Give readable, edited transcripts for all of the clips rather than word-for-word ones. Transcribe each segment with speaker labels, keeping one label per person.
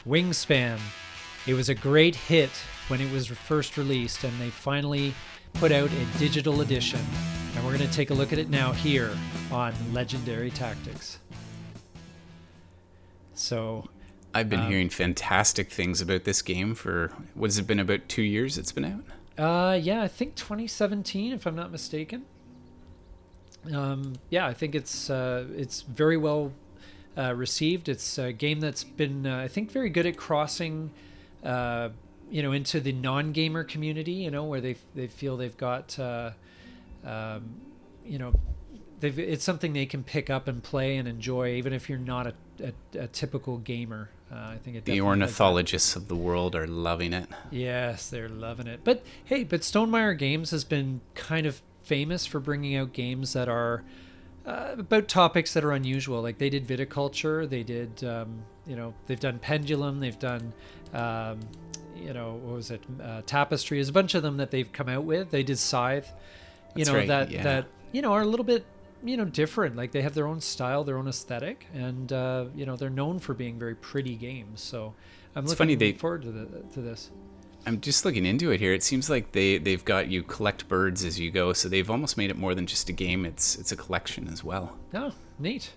Speaker 1: Wingspan. It was a great hit when it was first released, and they finally put out a digital edition. And we're going to take a look at it now here on Legendary Tactics. So,
Speaker 2: I've been hearing fantastic things about this game for, what has it been, about 2 years it's been out?
Speaker 1: Yeah, I think 2017, if I'm not mistaken. Yeah, I think it's very well received. It's a game that's been, I think, very good at crossing, into the non-gamer community. Where they feel they've got, it's something they can pick up and play and enjoy, even if you're not a typical gamer. I think it.
Speaker 2: The ornithologists of the world are loving it.
Speaker 1: Yes, they're loving it. But hey, Stonemaier Games has been kind of famous for bringing out games that are about topics that are unusual. Like they did viticulture, they did, they've done pendulum, they've done, what was it, tapestry. There's a bunch of them that they've come out with. They did scythe, that are a little bit, different. Like they have their own style, their own aesthetic, and they're known for being very pretty games. So I'm looking forward to this.
Speaker 2: I'm just looking into it here. It seems like they've got you collect birds as you go, so they've almost made it more than just a game. It's a collection as well.
Speaker 1: Oh, neat.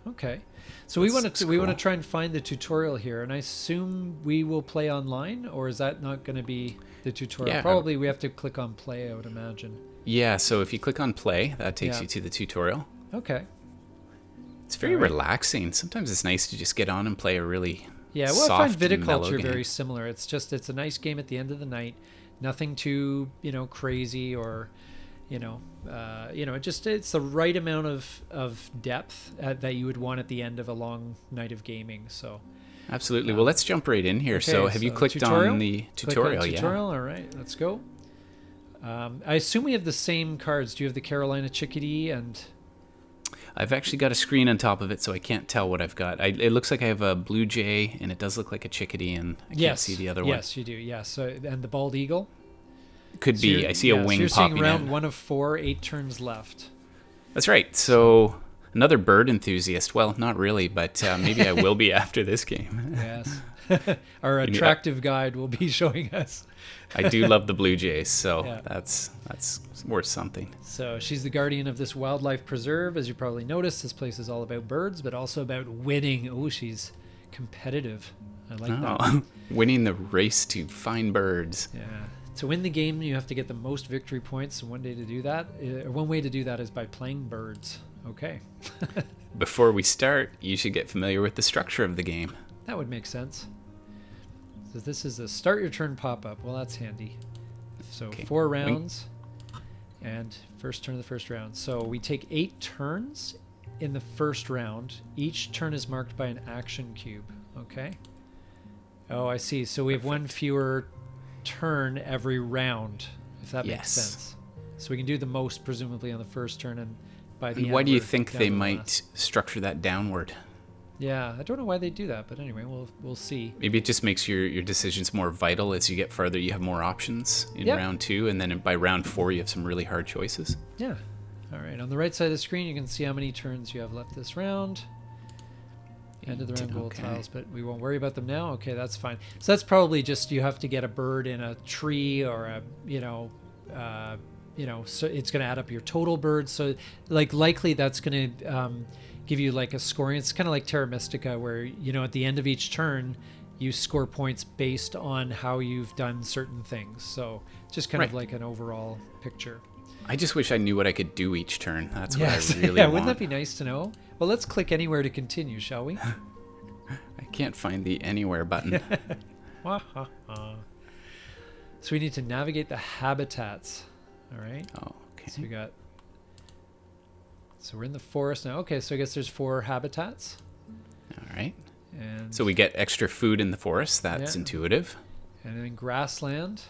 Speaker 1: Okay, so we want to try and find the tutorial here, and I assume we will play online, or is that not going to be the tutorial?
Speaker 2: Yeah,
Speaker 1: probably we have to click on play, I would imagine.
Speaker 2: Yeah, so if you click on play, that takes you to the tutorial.
Speaker 1: Okay.
Speaker 2: It's very relaxing. Sometimes it's nice to just get on and play a really
Speaker 1: I find viticulture very similar. It's a nice game at the end of the night. Nothing too, crazy or, it's the right amount of depth that you would want at the end of a long night of gaming. So.
Speaker 2: Absolutely. Well, let's jump right in here. Okay, have you clicked on the tutorial?
Speaker 1: Click on tutorial. All right, let's go. I assume we have the same cards. Do you have the Carolina chickadee and...
Speaker 2: I've actually got a screen on top of it, so I can't tell what I've got. It looks like I have a blue jay, and it does look like a chickadee, and I can't see the other one.
Speaker 1: Yes, you do. Yes. So, and the bald eagle?
Speaker 2: Could be. I see a wing
Speaker 1: you're
Speaker 2: popping
Speaker 1: seeing round
Speaker 2: in.
Speaker 1: 1 of 4, 8 turns left.
Speaker 2: That's right. So another bird enthusiast. Well, not really, but maybe I will be after this game.
Speaker 1: Yes. Our attractive guide will be showing us.
Speaker 2: I do love the blue jays, so that's worth something.
Speaker 1: So she's the guardian of this wildlife preserve. As you probably noticed, this place is all about birds, but also about winning. Oh, she's competitive. I like that.
Speaker 2: Winning the race to find birds.
Speaker 1: Yeah. To win the game, you have to get the most victory points. And one way to do that is by playing birds. Okay.
Speaker 2: Before we start, you should get familiar with the structure of the game.
Speaker 1: That would make sense. So this is the start your turn pop-up. Well, that's handy. So 4 rounds and first turn of the first round. So we take 8 turns in the first round. Each turn is marked by an action cube. Okay. Oh, I see. So we have one fewer turn every round, if that makes sense. So we can do the most presumably on the first turn, and by the end.
Speaker 2: Why do you think they might structure that downward?
Speaker 1: Yeah, I don't know why they do that, but anyway, we'll see.
Speaker 2: Maybe it just makes your decisions more vital as you get further. You have more options in round 2, and then by round 4, you have some really hard choices.
Speaker 1: Yeah. All right. On the right side of the screen, you can see how many turns you have left this round. End of the round goal tiles, but we won't worry about them now. Okay, that's fine. So that's probably just you have to get a bird in a tree or a, so it's going to add up your total birds. So likely that's going to give you like a scoring. It's kind of like Terra Mystica where, at the end of each turn, you score points based on how you've done certain things. So just kind of like an overall picture.
Speaker 2: I just wish I knew what I could do each turn. That's what I really want.
Speaker 1: Wouldn't that be nice to know? Well, let's click anywhere to continue, shall we?
Speaker 2: I can't find the anywhere button.
Speaker 1: So we need to navigate the habitats. All right.
Speaker 2: Oh, okay.
Speaker 1: So we're in the forest now. Okay, so I guess there's 4 habitats.
Speaker 2: All right.
Speaker 1: And
Speaker 2: so we get extra food in the forest. That's intuitive.
Speaker 1: And then grassland.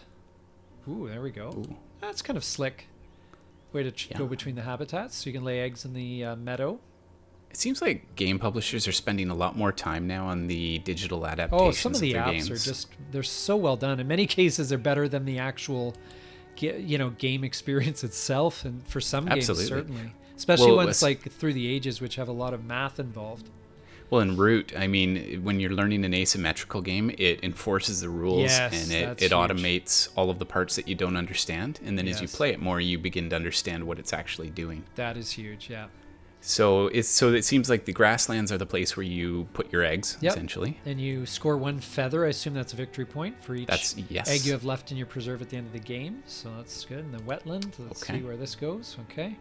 Speaker 1: Ooh, there we go. Ooh. That's kind of slick. Way to go between the habitats, so you can lay eggs in the meadow.
Speaker 2: It seems like game publishers are spending a lot more time now on the digital adaptations.
Speaker 1: Oh, some of the apps are they're so well done. In many cases, they're better than the actual, game experience itself. And for some games, certainly. Especially ones like Through the Ages, which have a lot of math involved.
Speaker 2: Well, in Root, I mean, when you're learning an asymmetrical game, it enforces the rules,
Speaker 1: Yes,
Speaker 2: and it automates all of the parts that you don't understand. And then as you play it more, you begin to understand what it's actually doing.
Speaker 1: That is huge, yeah.
Speaker 2: So it seems like the grasslands are the place where you put your eggs, essentially.
Speaker 1: And you score 1 feather. I assume that's a victory point for each egg you have left in your preserve at the end of the game. So that's good. And the wetland, let's see where this goes. Okay.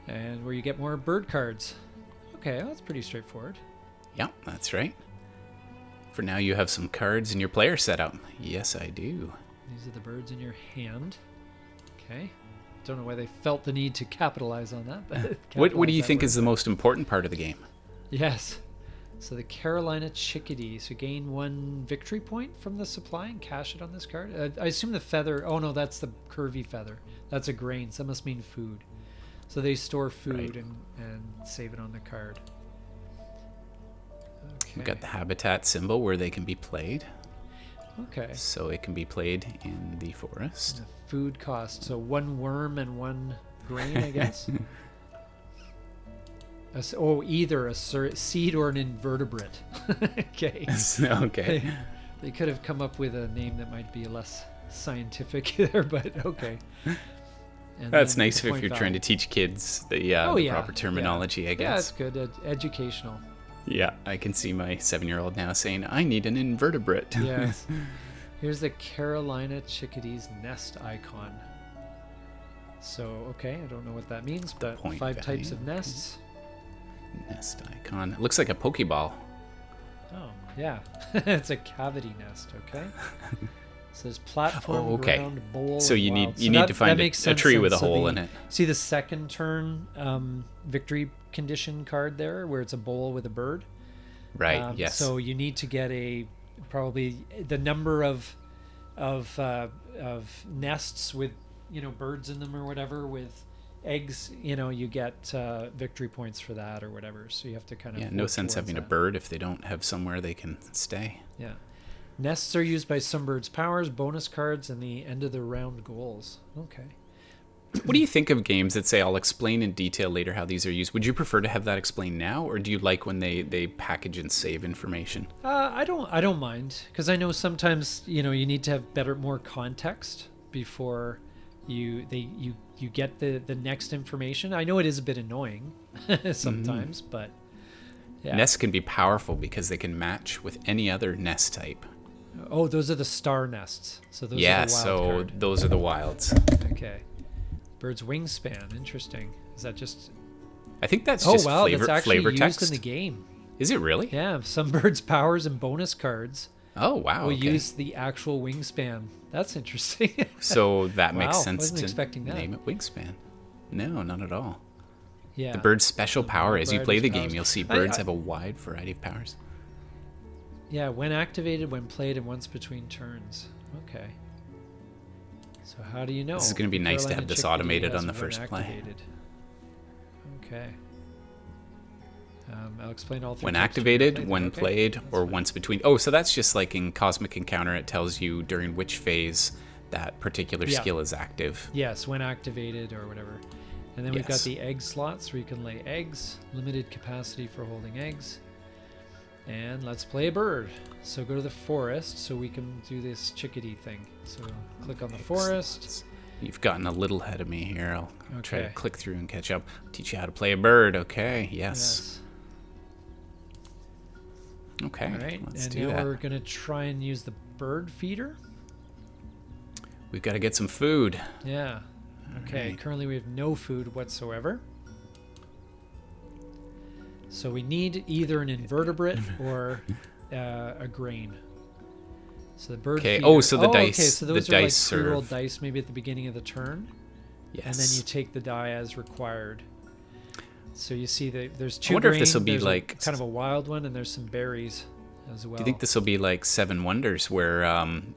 Speaker 1: And where you get more bird cards. Okay, well, that's pretty straightforward.
Speaker 2: Yeah, that's right. For now, you have some cards in your player setup. Yes, I do.
Speaker 1: These are the birds in your hand. Okay. Don't know why they felt the need to capitalize on that. But
Speaker 2: what do you think is the most important part of the game?
Speaker 1: Yes. So the Carolina chickadee. So gain 1 victory point from the supply and cash it on this card. I assume the feather. Oh, no, that's the curvy feather. That's a grain. So that must mean food. So they store food and save it on the card. Okay.
Speaker 2: We've got the habitat symbol where they can be played.
Speaker 1: Okay.
Speaker 2: So it can be played in the forest.
Speaker 1: And the food cost. So 1 worm and 1 grain, I guess. Either a seed or an invertebrate. Okay.
Speaker 2: Okay.
Speaker 1: They could have come up with a name that might be less scientific there, but okay. And
Speaker 2: that's nice if you're trying to teach kids the proper terminology, I guess.
Speaker 1: Yeah, that's good. Educational.
Speaker 2: Yeah, I can see my 7-year-old now saying, I need an invertebrate.
Speaker 1: Yes. Here's the Carolina chickadee's nest icon. So, okay, I don't know what that means, but 5 types of nests.
Speaker 2: Nest icon. It looks like a Pokeball.
Speaker 1: Oh, yeah. It's a cavity nest, okay? It says platform, ground, bowl.
Speaker 2: So you need to find a tree with a hole in it.
Speaker 1: See the second turn victory condition card there, where it's a bowl with a bird.
Speaker 2: Right. Yes.
Speaker 1: So you need to get probably the number of nests with birds in them or whatever with eggs. You get victory points for that or whatever. So you have to kind of
Speaker 2: no sense having a bird if they don't have somewhere they can stay.
Speaker 1: Yeah. Nests are used by some birds' powers, bonus cards, and the end of the round goals. Okay.
Speaker 2: What do you think of games that say, I'll explain in detail later how these are used? Would you prefer to have that explained now, or do you like when they package and save information?
Speaker 1: I don't mind, because I know sometimes you need to have more context before you get the next information. I know it is a bit annoying sometimes, but yeah.
Speaker 2: Nests can be powerful because they can match with any other nest type.
Speaker 1: Oh, those are the star nests. So those are the wild card.
Speaker 2: Those are the wilds.
Speaker 1: Okay. Bird's wingspan. Interesting. Is that just...
Speaker 2: I think that's just
Speaker 1: that's actually
Speaker 2: flavor
Speaker 1: used
Speaker 2: text
Speaker 1: in the game.
Speaker 2: Is it really?
Speaker 1: Yeah. Some birds' powers and bonus cards.
Speaker 2: Oh, wow.
Speaker 1: will use the actual wingspan. That's interesting.
Speaker 2: So that makes sense.
Speaker 1: Wasn't expecting that.
Speaker 2: Name it Wingspan. No, not at all.
Speaker 1: Yeah.
Speaker 2: The bird's special power, as you play the game, you'll see birds have a wide variety of powers.
Speaker 1: Yeah, when activated, when played, and once between turns. Okay. So how do you know?
Speaker 2: This is going to be nice to have this automated on the first play.
Speaker 1: Okay. I'll explain all 3
Speaker 2: when activated, when played, or once between. Oh, so that's just like in Cosmic Encounter, it tells you during which phase that particular skill is active.
Speaker 1: Yes, when activated or whatever. And then we've got the egg slots where you can lay eggs, limited capacity for holding eggs. And let's play a bird. So go to the forest so we can do this chickadee thing. So click on the forest.
Speaker 2: You've gotten a little ahead of me here. I'll try to click through and catch up. Teach you how to play a bird. Okay, yes. Okay,
Speaker 1: all right.
Speaker 2: let's
Speaker 1: and
Speaker 2: do
Speaker 1: now
Speaker 2: that.
Speaker 1: We're going to try and use the bird feeder.
Speaker 2: We've got to get some food.
Speaker 1: Yeah. Okay, currently we have no food whatsoever. So we need either an invertebrate or a grain. So the bird feeder.
Speaker 2: Oh, so the dice.
Speaker 1: Okay, so those
Speaker 2: the
Speaker 1: are
Speaker 2: dice
Speaker 1: like pre-rolled dice maybe at the beginning of the turn.
Speaker 2: Yes.
Speaker 1: And then you take the die as required. So you see that there's 2
Speaker 2: I wonder
Speaker 1: grain,
Speaker 2: if this will be
Speaker 1: there's
Speaker 2: like
Speaker 1: kind of a wild one, and there's some berries as well.
Speaker 2: Do you think this will be like Seven Wonders, where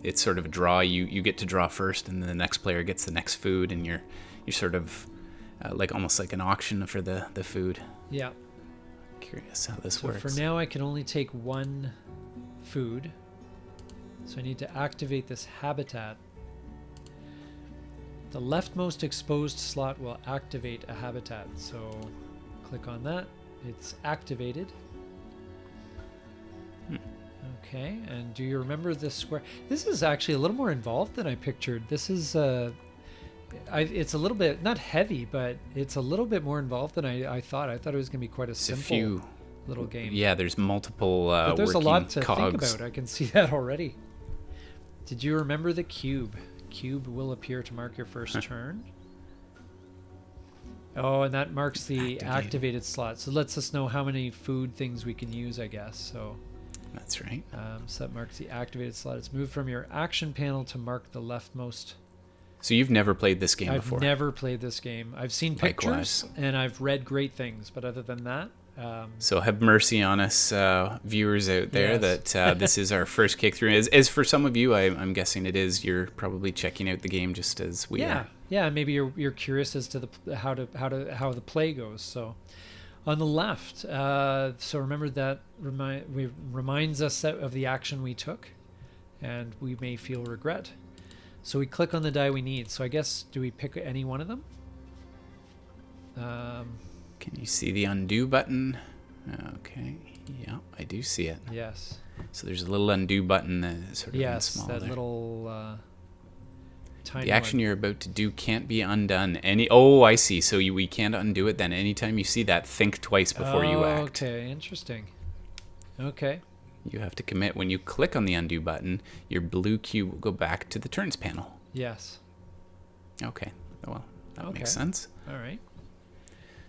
Speaker 2: it's sort of a draw? You get to draw first, and then the next player gets the next food, and you're sort of like almost like an auction for the food.
Speaker 1: Yeah.
Speaker 2: Curious how this works.
Speaker 1: For now, I can only take 1 food, so I need to activate this habitat. The leftmost exposed slot will activate a habitat. So click on that. It's activated. Okay, and do you remember this square? This is actually a little more involved than I pictured. This is it's a little bit not heavy, but it's a little bit more involved than I thought. I thought it was going to be quite a simple little game.
Speaker 2: Yeah, there's multiple
Speaker 1: but there's a lot to
Speaker 2: cogs.
Speaker 1: think about. I can see that already. Did you remember the cube? Cube will appear to mark your first turn. Oh, and that marks the activated slot. So lets us know how many food things we can use, I guess. So
Speaker 2: that's right.
Speaker 1: So that marks the activated slot. It's moved from your action panel to mark the leftmost.
Speaker 2: So you've never played this game before?
Speaker 1: I've never played this game. I've seen pictures and I've read great things, but other than that...
Speaker 2: so have mercy on us viewers out there that this is our first kick through. As for some of you, I'm guessing it is. You're probably checking out the game just as we are.
Speaker 1: Yeah, maybe you're curious as to how the play goes. So on the left, so remember that reminds us of the action we took, and we may feel regret. So we click on the die we need. So I guess, do we pick any one of them?
Speaker 2: Can you see the undo button? Okay. Yeah, I do see it.
Speaker 1: Yes.
Speaker 2: So there's a little undo button sort of in small
Speaker 1: that
Speaker 2: there.
Speaker 1: Little tiny
Speaker 2: the action
Speaker 1: one.
Speaker 2: You're about to do can't be undone. Oh, I see. So we can't undo it then. Anytime you see that, think twice before you act.
Speaker 1: Okay, interesting. Okay.
Speaker 2: You have to commit. When you click on the undo button, your blue cube will go back to the turns panel.
Speaker 1: Yes.
Speaker 2: Okay. Well, that makes sense.
Speaker 1: All right.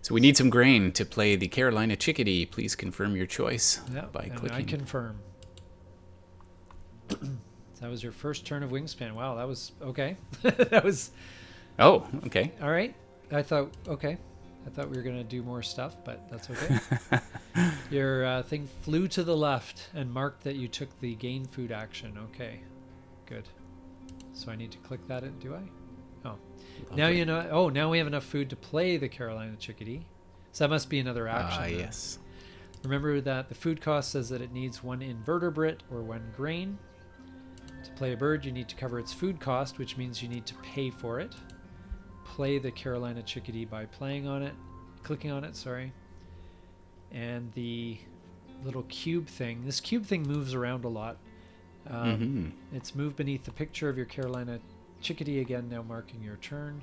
Speaker 2: So we need some grain to play the Carolina chickadee. Please confirm your choice by clicking.
Speaker 1: I confirm. That was your first turn of Wingspan. Wow, that was okay. That was.
Speaker 2: Oh, okay.
Speaker 1: All right. I thought we were gonna do more stuff, but that's okay. Your thing flew to the left and marked that you took the gain food action. Okay, good. So I need to click that in, do I? Oh, lovely. Now you know. Oh, now we have enough food to play the Carolina chickadee. So that must be another action.
Speaker 2: Yes.
Speaker 1: Remember that the food cost says that it needs 1 invertebrate or 1 grain. To play a bird, you need to cover its food cost, which means you need to pay for it. Play the Carolina chickadee by clicking on it, sorry. And the little cube thing, this cube thing moves around a lot. It's moved beneath the picture of your Carolina chickadee again, now marking your turn.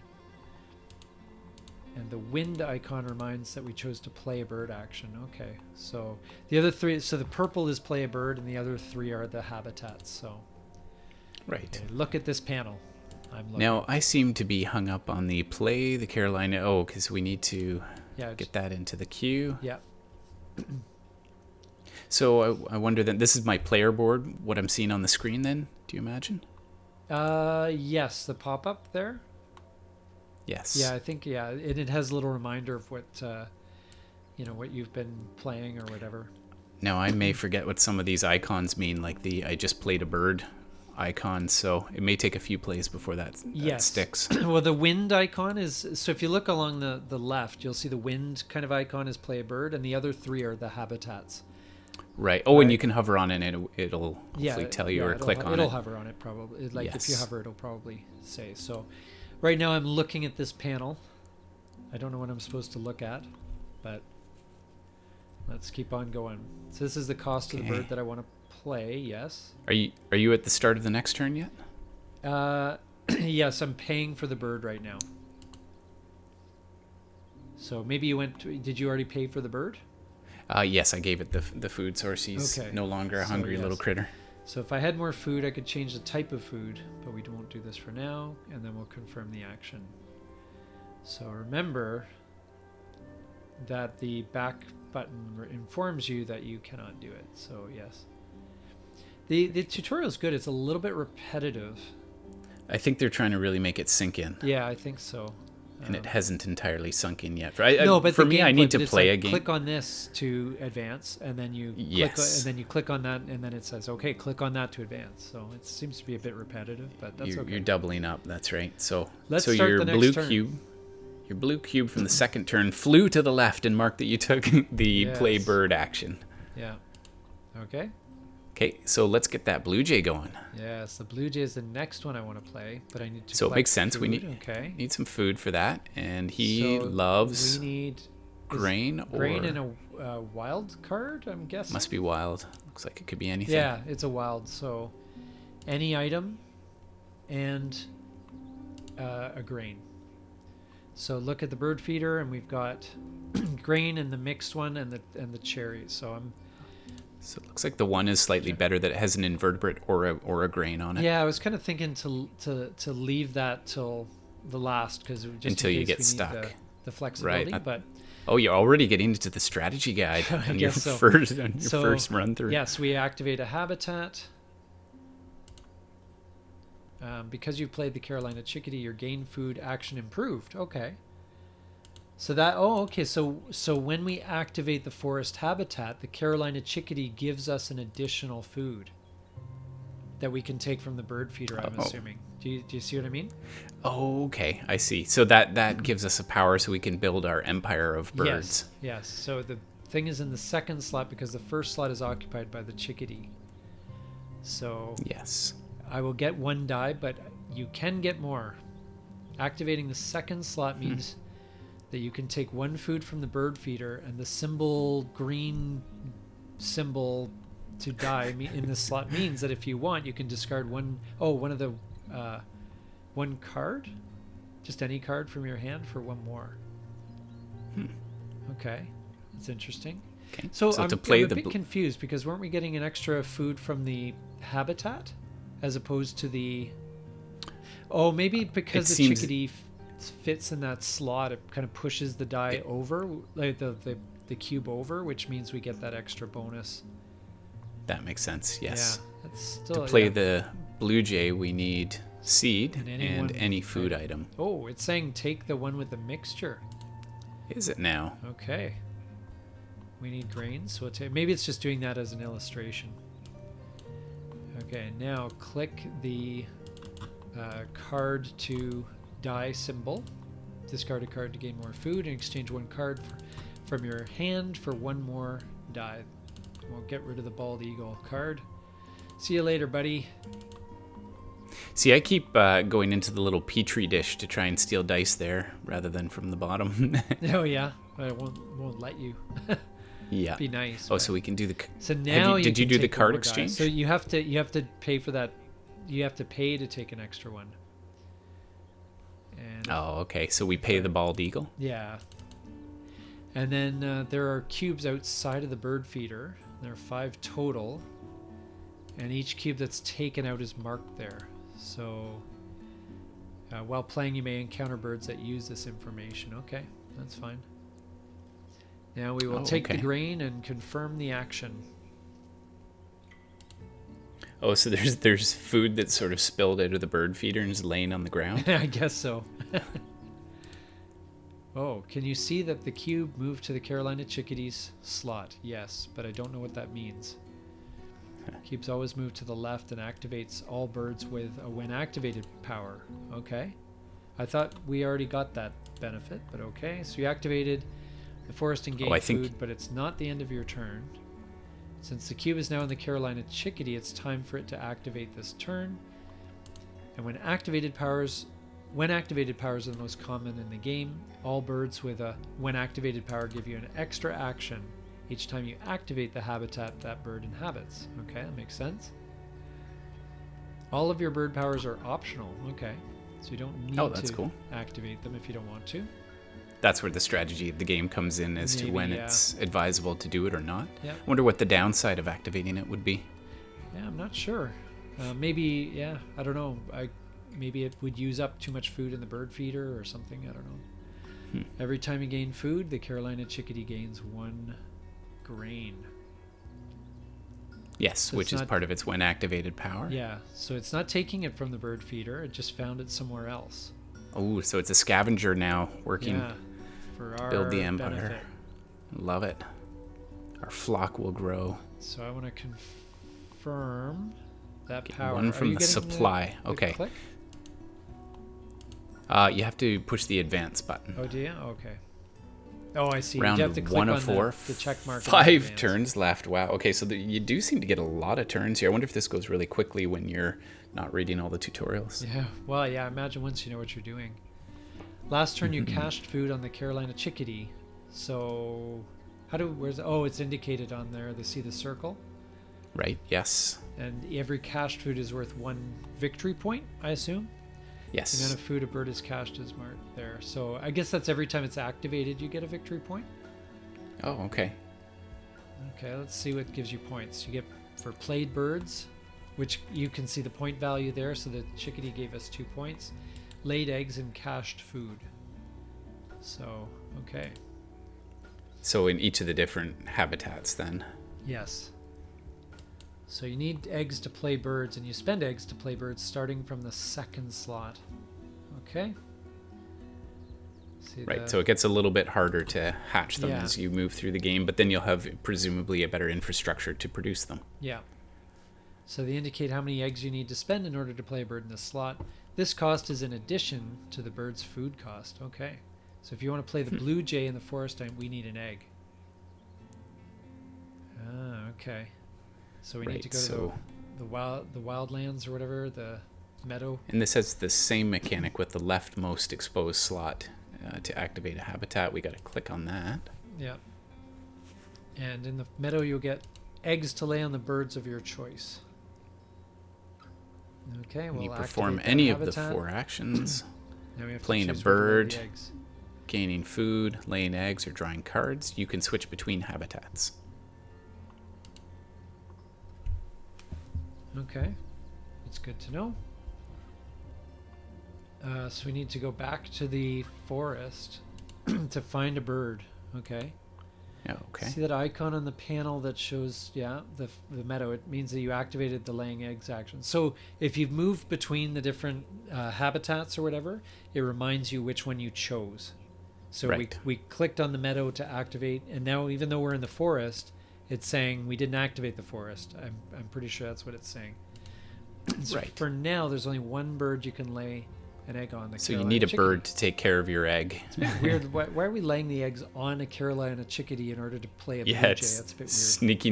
Speaker 1: And the wind icon reminds that we chose to play a bird action. Okay, so the other 3, so the purple is play a bird and the other 3 are the habitats. So
Speaker 2: right.
Speaker 1: Okay, look at this panel.
Speaker 2: Now I seem to be hung up on the play the Carolina. Oh, because we need to get that into the queue.
Speaker 1: Yeah.
Speaker 2: So I wonder then, this is my player board, what I'm seeing on the screen then, do you imagine?
Speaker 1: Yes, the pop-up there.
Speaker 2: Yes.
Speaker 1: Yeah, I think, yeah. And it has a little reminder of what, what you've been playing or whatever.
Speaker 2: Now I may forget what some of these icons mean, like the I just played a bird icon, so it may take a few plays before that sticks.
Speaker 1: Well, the wind icon is, so if you look along the left, you'll see the wind kind of icon is play a bird, and the other 3 are the habitats.
Speaker 2: Right. Oh, and you can hover on it, and it'll hopefully tell you or click on it.
Speaker 1: It'll hover on it probably. If you hover, it'll probably say. So right now I'm looking at this panel. I don't know what I'm supposed to look at, but let's keep on going. So this is the cost of the bird that I want to play. Yes. Are
Speaker 2: you at the start of the next turn yet?
Speaker 1: Yes, I'm paying for the bird right now. So maybe you did you already pay for the bird?
Speaker 2: Yes, I gave it the food source. He's no longer a hungry little critter.
Speaker 1: So if I had more food, I could change the type of food, but we won't do this for now, and then we'll confirm the action. So remember that the back button informs you that you cannot do it. So yes. The tutorial is good. It's a little bit repetitive.
Speaker 2: I think they're trying to really make it sink in.
Speaker 1: Yeah, I think so.
Speaker 2: And it hasn't entirely sunk in yet.
Speaker 1: But
Speaker 2: for me, I need to play a game.
Speaker 1: Click on this to advance, and then you click on that, and then it says, "Okay, click on that to advance." So it seems to be a bit repetitive, but that's okay.
Speaker 2: You're doubling up. That's right. So
Speaker 1: let's start
Speaker 2: your
Speaker 1: the next
Speaker 2: blue
Speaker 1: turn.
Speaker 2: Your blue cube from the second turn flew to the left and marked that you took the play bird action.
Speaker 1: Yeah. Okay.
Speaker 2: Okay, so let's get that blue jay going.
Speaker 1: Yes, the blue jay is the next one I want to play, but I need to.
Speaker 2: So it makes sense.
Speaker 1: Food.
Speaker 2: We need some food for that, and he loves.
Speaker 1: We need
Speaker 2: grain
Speaker 1: and a wild card. I'm guessing.
Speaker 2: Must be wild. Looks like it could be anything.
Speaker 1: Yeah, it's a wild. So any item and a grain. So look at the bird feeder, and we've got grain and the mixed one and the cherries. So
Speaker 2: it looks like the one is slightly better, that it has an invertebrate or a grain on it.
Speaker 1: Yeah, I was kind of thinking to leave that till the last, because just
Speaker 2: until you get stuck.
Speaker 1: The flexibility,
Speaker 2: right.
Speaker 1: But
Speaker 2: you're already getting into the strategy guide on your first run through.
Speaker 1: Yes, we activate a habitat. Because you've played the Carolina chickadee, your gain food action improved. Okay. So So when we activate the forest habitat, the Carolina chickadee gives us an additional food that we can take from the bird feeder, I'm assuming. Do you see what I mean?
Speaker 2: Oh, okay. I see. So that gives us a power so we can build our empire of birds.
Speaker 1: Yes. So the thing is in the second slot, because the first slot is occupied by the chickadee. So
Speaker 2: yes,
Speaker 1: I will get 1 die, but you can get more. Activating the second slot means that you can take 1 food from the bird feeder, and the green symbol to die in this slot means that if you want, you can discard one of the one card, just any card from your hand, for 1 more. Okay, that's interesting.
Speaker 2: Okay.
Speaker 1: So I'm a bit confused, because weren't we getting an extra food from the habitat as opposed to the... Oh, maybe because the chickadee fits in that slot, it kind of pushes the die over, like the cube over, which means we get that extra bonus.
Speaker 2: That makes sense. Yes.
Speaker 1: Yeah, it's still,
Speaker 2: to play the blue jay, we need seed and any food item.
Speaker 1: Oh, it's saying take the one with the mixture.
Speaker 2: Is it now?
Speaker 1: Okay. We need grains, so maybe it's just doing that as an illustration. Okay, now click the card to die symbol. Discard a card to gain more food, and exchange 1 card from your hand for 1 more die. We'll get rid of the bald eagle card. See you later, buddy.
Speaker 2: See, I keep going into the little petri dish to try and steal dice there rather than from the bottom.
Speaker 1: Oh yeah, but it won't let you.
Speaker 2: Yeah.
Speaker 1: Be nice.
Speaker 2: Oh, so we can do the...
Speaker 1: So now
Speaker 2: did you do the card exchange?
Speaker 1: So you have to pay for that. You have to pay to take an extra one. And
Speaker 2: okay. So we pay the bald eagle?
Speaker 1: Yeah. And then there are cubes outside of the bird feeder. There are 5 total. And each cube that's taken out is marked there. So while playing, you may encounter birds that use this information. Okay, that's fine. Now we will take the grain and confirm the action.
Speaker 2: Oh, so there's food that's sort of spilled out of the bird feeder and is laying on the ground?
Speaker 1: I guess so. Oh, can you see that the cube moved to the Carolina chickadees slot? Yes, but I don't know what that means. Cubes always move to the left and activates all birds with a when activated power. Okay. I thought we already got that benefit, but okay. So you activated the forest and gain food, but it's not the end of your turn. Since the cube is now in the Carolina chickadee, it's time for it to activate this turn. And when activated powers are the most common in the game, all birds with a when activated power give you an extra action each time you activate the habitat that bird inhabits. Okay, that makes sense. All of your bird powers are optional. Okay, so you don't need to activate them if you don't want to.
Speaker 2: That's where the strategy of the game comes in as to when it's advisable to do it or not.
Speaker 1: Yeah.
Speaker 2: I wonder what the downside of activating it would be.
Speaker 1: Yeah, I'm not sure. Maybe, I don't know. Maybe it would use up too much food in the bird feeder or something. I don't know. Every time you gain food, the Carolina chickadee gains 1 grain.
Speaker 2: Yes, so which is part of its when activated power.
Speaker 1: Yeah, so it's not taking it from the bird feeder. It just found it somewhere else.
Speaker 2: Oh, so it's a scavenger now working.
Speaker 1: Yeah, for our
Speaker 2: build the empire.
Speaker 1: benefit.
Speaker 2: Love it. Our flock will grow.
Speaker 1: So I want to confirm that power.
Speaker 2: 1 from the supply. Okay.
Speaker 1: Click?
Speaker 2: You have to push the advance button.
Speaker 1: Oh, do you? Okay. Oh, I see.
Speaker 2: Round
Speaker 1: you have to click
Speaker 2: 1 of
Speaker 1: on
Speaker 2: 4.
Speaker 1: The check mark.
Speaker 2: 5 turns left. Wow. Okay, so you do seem to get a lot of turns here. I wonder if this goes really quickly when you're not reading all the tutorials.
Speaker 1: Yeah. Well, yeah. Imagine once you know what you're doing. Last turn, you cached food on the Carolina chickadee. So, it's indicated on there. See the circle?
Speaker 2: Right. Yes.
Speaker 1: And every cached food is worth 1 victory point, I assume.
Speaker 2: Yes.
Speaker 1: The amount of food a bird is cached is marked there. So I guess that's every time it's activated, you get a victory point.
Speaker 2: Oh, okay.
Speaker 1: Okay, let's see what gives you points. You get for played birds, which you can see the point value there. So the chickadee gave us 2 points. Laid eggs and cached food. So, okay.
Speaker 2: So in each of the different habitats then.
Speaker 1: Yes. So you need eggs to play birds, and you spend eggs to play birds starting from the 2nd slot. Okay. See
Speaker 2: Right, so it gets a little bit harder to hatch them
Speaker 1: Yeah.
Speaker 2: as you move through the game, but then you'll have presumably a better infrastructure to produce them.
Speaker 1: Yeah. So they indicate how many eggs you need to spend in order to play a bird in this slot. This cost is in addition to the bird's food cost. Okay. So if you want to play the blue jay in the forest, we need an egg. Ah, okay. So we need to go to the wildlands or whatever, the meadow.
Speaker 2: And this has the same mechanic with the leftmost exposed slot. To activate a habitat, we got to click on that.
Speaker 1: Yeah. And in the meadow, you'll get eggs to lay on the birds of your choice. Okay, we'll
Speaker 2: you perform
Speaker 1: activate that
Speaker 2: any of the
Speaker 1: habitat.
Speaker 2: 4 actions.
Speaker 1: Now we have to
Speaker 2: Playing a
Speaker 1: choose where to lay
Speaker 2: bird,
Speaker 1: the eggs.
Speaker 2: gaining food, laying eggs, or drawing cards. You can switch between habitats.
Speaker 1: Okay, it's good to know. So we need to go back to the forest to find a bird. Okay.
Speaker 2: Yeah, okay.
Speaker 1: See that icon on the panel that shows, the meadow? It means that you activated the laying eggs action. So if you've moved between the different habitats or whatever, it reminds you which one you chose. So
Speaker 2: Right.
Speaker 1: we clicked on the meadow to activate, and now even though we're in the forest, it's saying we didn't activate the forest. I'm pretty sure that's what it's saying. So
Speaker 2: Right.
Speaker 1: for now, there's only 1 bird you can lay an egg on. The
Speaker 2: So you
Speaker 1: Carolina
Speaker 2: need a
Speaker 1: chickadee.
Speaker 2: bird to take care of your egg.
Speaker 1: It's a bit weird. Why are we laying the eggs on a Carolina chickadee in order to play a blue
Speaker 2: Yeah,
Speaker 1: jay?
Speaker 2: it's
Speaker 1: That's a bit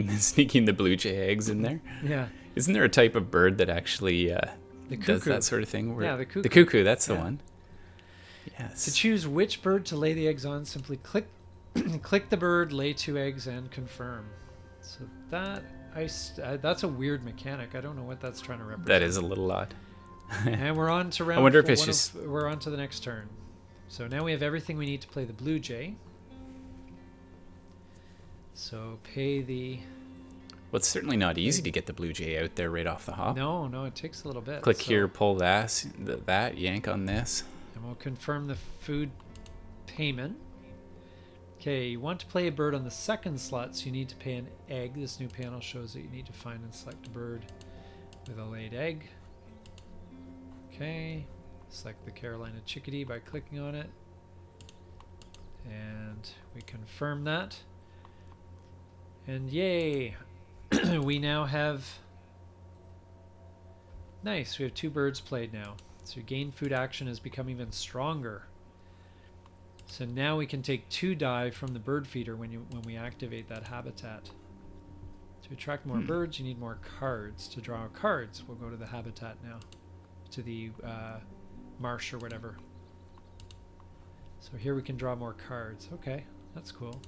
Speaker 1: weird.
Speaker 2: sneaking the blue jay eggs in there.
Speaker 1: Yeah.
Speaker 2: Isn't there a type of bird that actually
Speaker 1: The
Speaker 2: does
Speaker 1: cuckoo.
Speaker 2: that sort of thing?
Speaker 1: Yeah, the cuckoo.
Speaker 2: The cuckoo, that's the
Speaker 1: Yeah.
Speaker 2: one. Yes.
Speaker 1: To choose which bird to lay the eggs on, simply click click the bird, lay 2 eggs, and confirm. So that's a weird mechanic. I don't know what that's trying to represent.
Speaker 2: That is a little odd.
Speaker 1: And we're on to round.
Speaker 2: I wonder if
Speaker 1: four-
Speaker 2: it's
Speaker 1: one
Speaker 2: just-
Speaker 1: of- we're on to the next turn. So now we have everything we need to play the blue jay. So pay the.
Speaker 2: Well, it's certainly not easy to get the blue jay out there right off the hop.
Speaker 1: No, it takes a little bit.
Speaker 2: Click
Speaker 1: So-
Speaker 2: here, pull that, yank on this.
Speaker 1: And we'll confirm the food payment. Okay, you want to play a bird on the 2nd slot, so you need to pay an egg. This new panel shows that you need to find and select a bird with a laid egg. Okay, select the Carolina chickadee by clicking on it. And we confirm that. And yay! We now have... Nice, we have 2 birds played now. So your gain food action has become even stronger. So now we can take 2 die from the bird feeder when we activate that habitat. To attract more birds, you need more cards. To draw cards, we'll go to the habitat now, to the marsh or whatever. So here we can draw more cards. Okay, that's cool.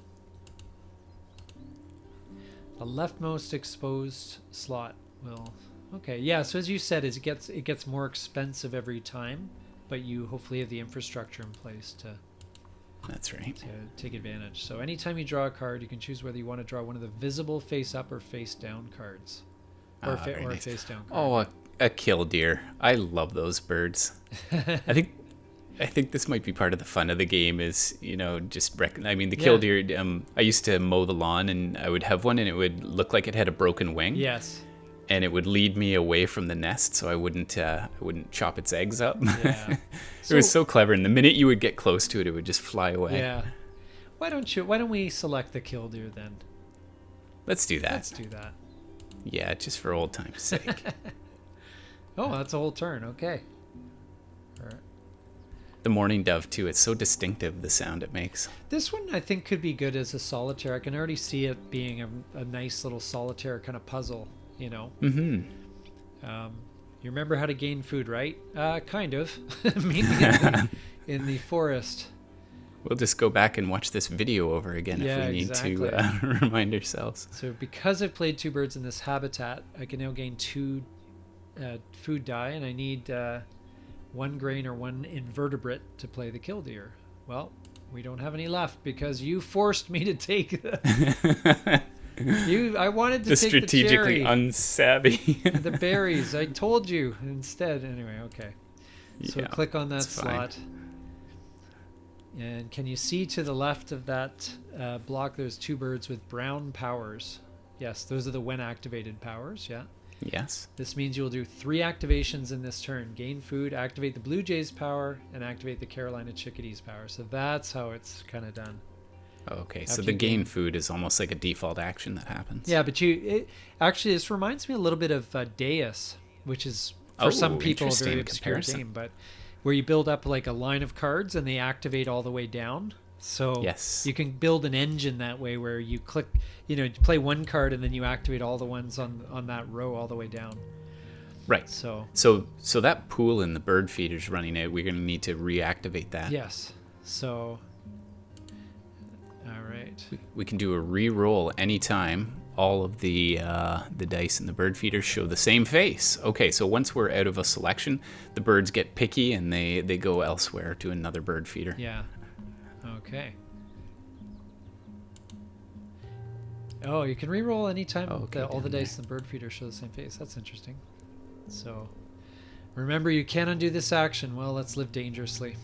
Speaker 1: The leftmost exposed slot will. Okay, yeah. So as you said, it gets more expensive every time, but you hopefully have the infrastructure in place to
Speaker 2: That's right.
Speaker 1: take advantage. So anytime you draw a card, you can choose whether you want to draw one of the visible face up or face down cards, or a
Speaker 2: Very nice.
Speaker 1: face down card.
Speaker 2: Oh, a killdeer. I love those birds. I think this might be part of the fun of the game is, just I mean, the
Speaker 1: Yeah.
Speaker 2: killdeer, I used to mow the lawn and I would have one and it would look like it had a broken wing.
Speaker 1: Yes.
Speaker 2: And it would lead me away from the nest so I wouldn't chop its eggs up.
Speaker 1: Yeah.
Speaker 2: It was so clever. And the minute you would get close to it, it would just fly away.
Speaker 1: Yeah. Why don't we select the killdeer then?
Speaker 2: Let's do that.
Speaker 1: Let's do that.
Speaker 2: Yeah, just for old time's sake.
Speaker 1: Oh, that's a whole turn. Okay. All right.
Speaker 2: The mourning dove, too. It's so distinctive, the sound it makes.
Speaker 1: This one I think could be good as a solitaire. I can already see it being a nice little solitaire kind of puzzle,
Speaker 2: Mm-hmm.
Speaker 1: You remember how to gain food, right? Kind of. Maybe in the forest.
Speaker 2: We'll just go back and watch this video over again if we need to remind ourselves.
Speaker 1: So because I've played 2 birds in this habitat, I can now gain 2 food die, and I need 1 grain or 1 invertebrate to play the killdeer. Well, we don't have any left because you forced me to take the... I wanted to take the
Speaker 2: strategically unsavvy.
Speaker 1: the berries. I told you instead. Anyway, okay. So
Speaker 2: Yeah,
Speaker 1: click on that slot.
Speaker 2: fine.
Speaker 1: And can you see to the left of that block, there's 2 birds with brown powers. Yes, those are the when activated powers, yeah.
Speaker 2: Yes.
Speaker 1: This means you will do 3 activations in this turn. Gain food, activate the Blue Jays power, and activate the Carolina Chickadees power. So that's how it's kind of done.
Speaker 2: Okay,
Speaker 1: After
Speaker 2: so the
Speaker 1: you
Speaker 2: gain
Speaker 1: gain-
Speaker 2: food is almost like a default action that happens.
Speaker 1: Yeah, but actually, this reminds me a little bit of Deus, which is, for some people, a very
Speaker 2: interesting
Speaker 1: obscure
Speaker 2: comparison.
Speaker 1: game, but where you build up like a line of cards and they activate all the way down. So
Speaker 2: Yes.
Speaker 1: you can build an engine that way where you click, you play 1 card and then you activate all the ones on that row all the way down.
Speaker 2: Right.
Speaker 1: So
Speaker 2: So that pool in the bird feeder's running out. We're going to need to reactivate that.
Speaker 1: yes. So all right.
Speaker 2: We can do a re-roll anytime all of the dice in the bird feeder show the same face. Okay, so once we're out of a selection, the birds get picky and they go elsewhere to another bird feeder.
Speaker 1: Yeah. Okay. Oh, you can re-roll anytime
Speaker 2: Okay,
Speaker 1: all the
Speaker 2: down
Speaker 1: dice in the bird feeder show the same face. That's interesting. So remember, you can't undo this action. Well, let's live dangerously.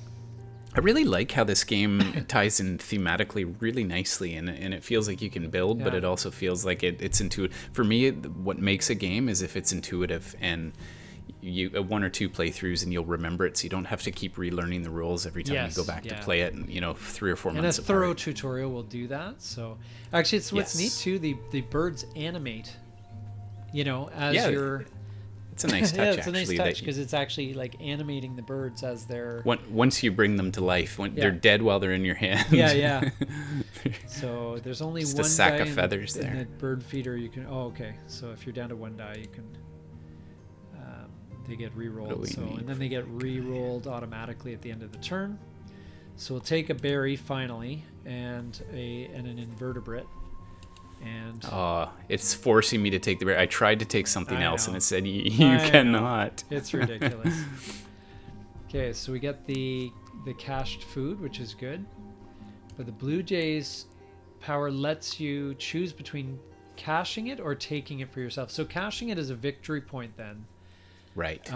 Speaker 2: I really like how this game ties in thematically really nicely, and it feels like you can build, but
Speaker 1: Yeah.
Speaker 2: it also feels like it's intuitive. For me, what makes a game is if it's intuitive and you 1 or 2 playthroughs and you'll remember it, so you don't have to keep relearning the rules every time
Speaker 1: Yes,
Speaker 2: you go back
Speaker 1: yeah.
Speaker 2: to play it, and 3 or 4
Speaker 1: And a
Speaker 2: months
Speaker 1: thorough
Speaker 2: apart.
Speaker 1: tutorial will do that. So actually, it's what's neat
Speaker 2: Yes.
Speaker 1: too. The birds animate. As
Speaker 2: Yeah,
Speaker 1: you're.
Speaker 2: It's a nice touch,
Speaker 1: yeah, it's
Speaker 2: actually.
Speaker 1: a nice
Speaker 2: that
Speaker 1: touch because it's actually like animating the birds as they're.
Speaker 2: once you bring them to life, when they're dead while they're in your hand.
Speaker 1: Yeah. So there's only
Speaker 2: Just
Speaker 1: one
Speaker 2: a sack
Speaker 1: die
Speaker 2: of feathers
Speaker 1: in
Speaker 2: there.
Speaker 1: the bird feeder. You can. Oh, okay. So if you're down to 1 die, you can. They get re-rolled.
Speaker 2: we
Speaker 1: So
Speaker 2: need
Speaker 1: and then they get re-rolled automatically at the end of the turn. So we'll take a berry finally and an invertebrate. And
Speaker 2: It's forcing me to take the bear. I tried to take something
Speaker 1: I
Speaker 2: else,
Speaker 1: know.
Speaker 2: and it said, you
Speaker 1: I know.
Speaker 2: cannot.
Speaker 1: It's ridiculous. Okay, so we get the cached food, which is good. But the Blue Jays power lets you choose between caching it or taking it for yourself. So caching it is a victory point then.
Speaker 2: Right.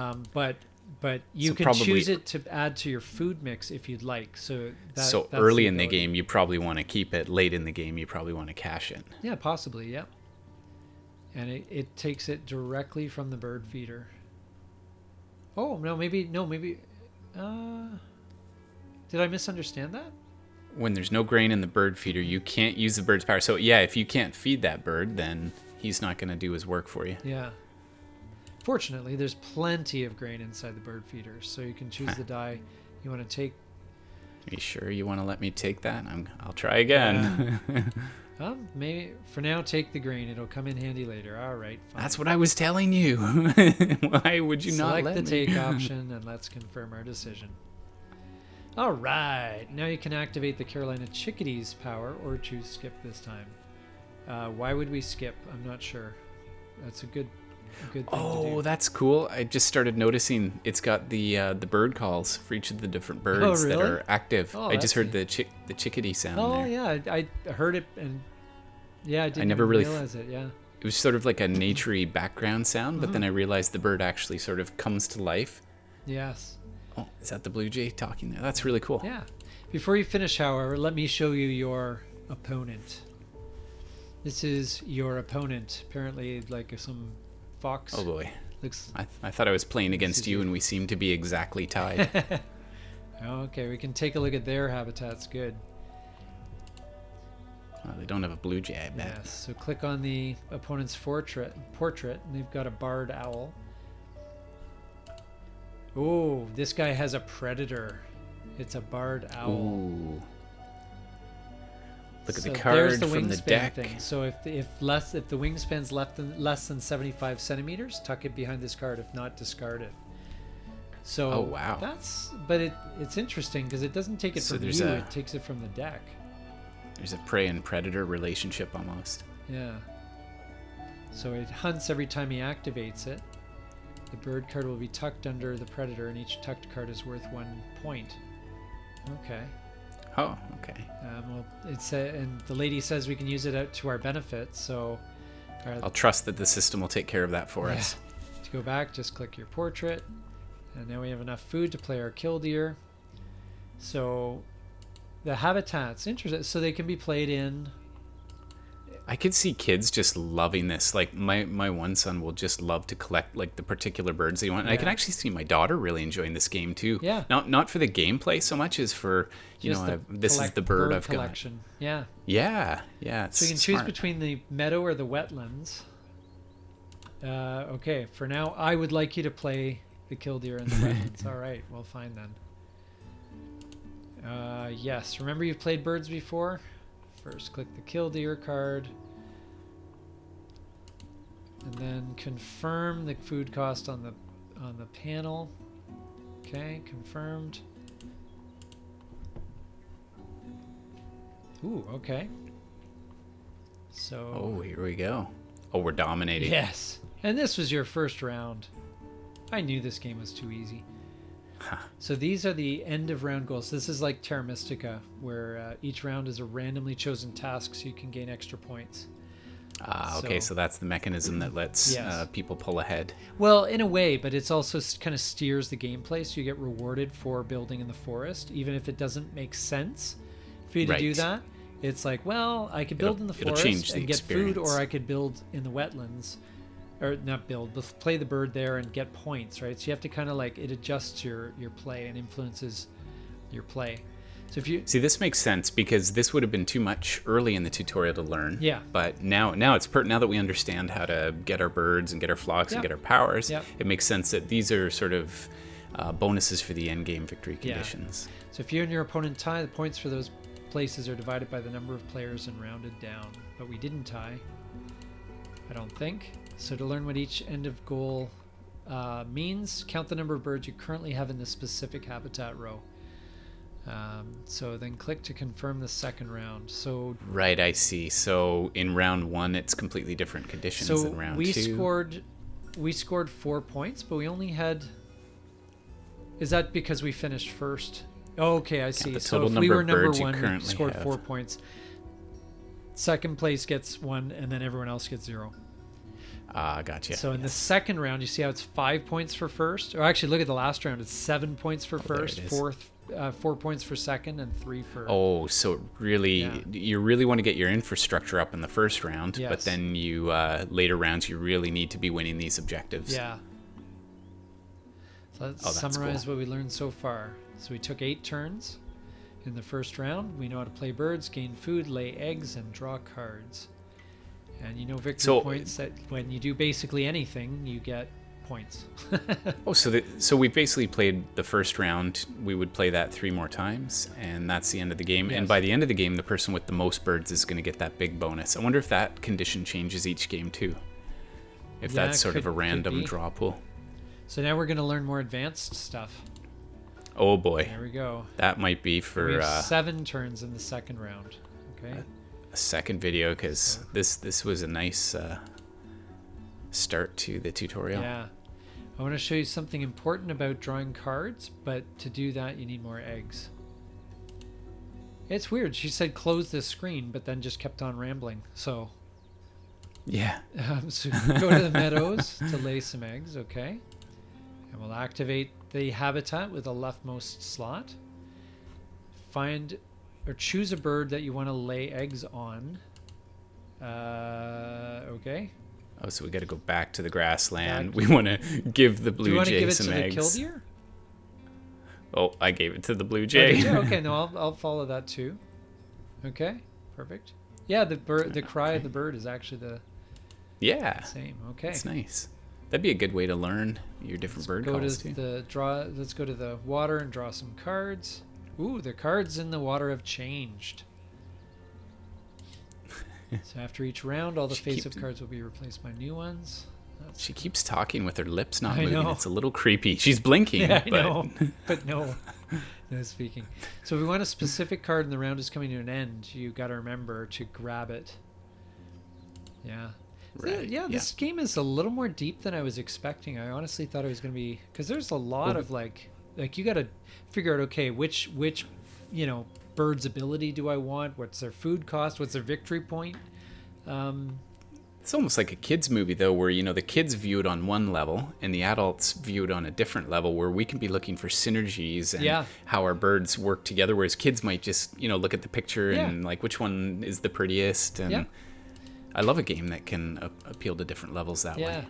Speaker 1: But you
Speaker 2: So
Speaker 1: can
Speaker 2: probably-
Speaker 1: choose it to add to your food mix if you'd like. So that's
Speaker 2: early in the
Speaker 1: ability.
Speaker 2: game, you probably want to keep it. Late in the game, you probably want to cache it.
Speaker 1: Yeah, possibly, yeah. And it takes it directly from the bird feeder. Oh, maybe. Did I misunderstand that?
Speaker 2: When there's no grain in the bird feeder, you can't use the bird's power. So yeah, if you can't feed that bird, then he's not going to do his work for you.
Speaker 1: Yeah. Fortunately, there's plenty of grain inside the bird feeder, so you can choose the die you want to take.
Speaker 2: Are you sure you want to let me take that? I'll try again.
Speaker 1: Maybe for now, take the grain. It'll come in handy later. All right, fine.
Speaker 2: That's what I was telling you. Why would you not
Speaker 1: Select
Speaker 2: let
Speaker 1: the
Speaker 2: me?
Speaker 1: take option, and let's confirm our decision. All right, now you can activate the Carolina Chickadees power or choose skip this time. Why would we skip? I'm not sure. That's a good thing to do.
Speaker 2: That's cool. I just started noticing it's got the bird calls for each of the different birds that
Speaker 1: really?
Speaker 2: are active.
Speaker 1: Oh,
Speaker 2: I just
Speaker 1: that's
Speaker 2: heard the chickadee sound
Speaker 1: Oh
Speaker 2: there.
Speaker 1: yeah, I heard it, and yeah, I didn't
Speaker 2: never
Speaker 1: even
Speaker 2: really
Speaker 1: realize it. Yeah.
Speaker 2: It was sort of like a naturey background sound, but then I realized the bird actually sort of comes to life.
Speaker 1: Yes.
Speaker 2: Oh, is that the blue jay talking there? That's really cool.
Speaker 1: Yeah. Before you finish, however, let me show you your opponent. This is your opponent. Apparently, like some fox.
Speaker 2: Oh boy.
Speaker 1: Looks.
Speaker 2: I thought I was playing against
Speaker 1: is
Speaker 2: you,
Speaker 1: your-
Speaker 2: and we seem to be exactly tied.
Speaker 1: Okay, we can take a look at their habitats. Good.
Speaker 2: Well, they don't have a blue jay, I bet.
Speaker 1: Yes. So click on the opponent's portrait, and they've got a barred owl. Oh, this guy has a predator. It's a barred owl.
Speaker 2: Ooh. Look at the
Speaker 1: So
Speaker 2: card
Speaker 1: there's the
Speaker 2: from the
Speaker 1: wingspan
Speaker 2: deck.
Speaker 1: thing. So if the wingspan's less than 75 centimeters, tuck it behind this card. If not, discard it. So
Speaker 2: Oh, wow.
Speaker 1: it's interesting because it doesn't take it
Speaker 2: So
Speaker 1: from
Speaker 2: there's
Speaker 1: you,
Speaker 2: a-
Speaker 1: it takes it from the deck.
Speaker 2: There's a prey and predator relationship almost.
Speaker 1: Yeah. So it hunts every time he activates it. The bird card will be tucked under the predator, and each tucked card is worth 1 point. Okay.
Speaker 2: Oh, okay.
Speaker 1: Well, and the lady says we can use it out to our benefit. So,
Speaker 2: I'll trust that the system will take care of that for us.
Speaker 1: to go back, just click your portrait, and now we have enough food to play our killdeer. So, the habitats, interesting. So they can be played in.
Speaker 2: I could see kids just loving this. Like my one son will just love to collect like the particular birds they want. And I can actually see my daughter really enjoying this game too.
Speaker 1: Yeah.
Speaker 2: Not for the gameplay so much as for this is the bird I've
Speaker 1: collection.
Speaker 2: got. Yeah.
Speaker 1: So you can choose between the meadow or the wetlands. Okay, for now I would like you to play the killdeer in the wetlands. All right, well fine then. Yes, remember you've played birds before? First click the killdeer card, and then confirm the food cost on the panel. Okay, confirmed. Ooh, okay. So
Speaker 2: Oh, here we go. Oh, we're dominating.
Speaker 1: yes, and this was your first round. I knew this game was too easy. So these are the end of round goals. This is like Terra Mystica, where each round is a randomly chosen task, so you can gain extra points.
Speaker 2: Okay, so that's the mechanism that lets people pull ahead.
Speaker 1: Well, in a way, but it's also kind of steers the gameplay, so you get rewarded for building in the forest, even if it doesn't make sense for you to do that. It's like, well, I could build in the forest and get food, or I could build in the wetlands. Or not build, but play the bird there and get points, right? So you have to kind of like, it adjusts your play and influences your play. So if you
Speaker 2: see, this makes sense because this would have been too much early in the tutorial to learn.
Speaker 1: Yeah.
Speaker 2: But now it's now that we understand how to get our birds and get our flocks and get our powers, it makes sense that these are sort of bonuses for the end game victory conditions.
Speaker 1: So if you and your opponent tie, the points for those places are divided by the number of players and rounded down. But we didn't tie, I don't think. So to learn what each end of goal means, count the number of birds you currently have in the specific habitat row. So then click to confirm the second round. So
Speaker 2: right, I see. So in round 1, it's completely different conditions than round 2.
Speaker 1: We scored 4 points, but we only had. Is that because we finished first? Oh, okay, I see. So if we were number 1, we scored 4 points. Second place gets 1, and then everyone else gets 0.
Speaker 2: Gotcha.
Speaker 1: So in the second round, you see how it's 5 points for first? Or actually, look at the last round. It's 7 points for first, 4 points for second, and 3 for...
Speaker 2: Oh, so really, you really want to get your infrastructure up in the first round, but then you later rounds, you really need to be winning these objectives.
Speaker 1: Yeah. So let's summarize what we learned so far. So we took 8 turns in the first round. We know how to play birds, gain food, lay eggs, and draw cards. And you know victory points that when you do basically anything, you get points.
Speaker 2: So we basically played the first round. We would play that 3 more times, and that's the end of the game.
Speaker 1: Yes.
Speaker 2: And by the end of the game, the person with the most birds is going to get that big bonus. I wonder if that condition changes each game too. If that's sort of a random draw pool.
Speaker 1: So now we're going to learn more advanced stuff.
Speaker 2: Oh boy.
Speaker 1: There we go.
Speaker 2: That might be for...
Speaker 1: we have 7 turns in the second round. Okay.
Speaker 2: A second video, because this was a nice start to the tutorial.
Speaker 1: Yeah. I want to show you something important about drawing cards, but to do that you need more eggs. It's weird. She said close this screen, but then just kept on rambling. So
Speaker 2: yeah.
Speaker 1: So go to the meadows to lay some eggs, okay? And we'll activate the habitat with the leftmost slot. Find or choose a bird that you want to lay eggs on. Okay.
Speaker 2: Oh, so we got to go back to the grassland. We want to give the blue jay some eggs. Do you want to give it to the
Speaker 1: killdeer?
Speaker 2: Oh, I gave it to the blue jay.
Speaker 1: Okay, no, I'll follow that too. Okay, perfect. Yeah, the cry of the bird is actually the same. Okay,
Speaker 2: that's nice. That'd be a good way to learn your different bird calls too.
Speaker 1: Let's go to the water and draw some cards. Ooh, the cards in the water have changed. So after each round, all the face-up cards will be replaced by new ones.
Speaker 2: She keeps talking with her lips not
Speaker 1: I
Speaker 2: moving.
Speaker 1: know.
Speaker 2: It's a little creepy. She's blinking,
Speaker 1: Yeah, I
Speaker 2: but
Speaker 1: know. But no speaking. So if we want a specific card and the round is coming to an end, you got to remember to grab it. Yeah.
Speaker 2: right.
Speaker 1: Yeah, this game is a little more deep than I was expecting. I honestly thought it was going to be, because there's a lot of like you got to figure out, okay, which bird's ability do I want? What's their food cost? What's their victory point?
Speaker 2: It's almost like a kids movie though, where the kids view it on one level and the adults view it on a different level, where we can be looking for synergies and how our birds work together, whereas kids might just look at the picture and like which one is the prettiest. And I love a game that can appeal to different levels that way.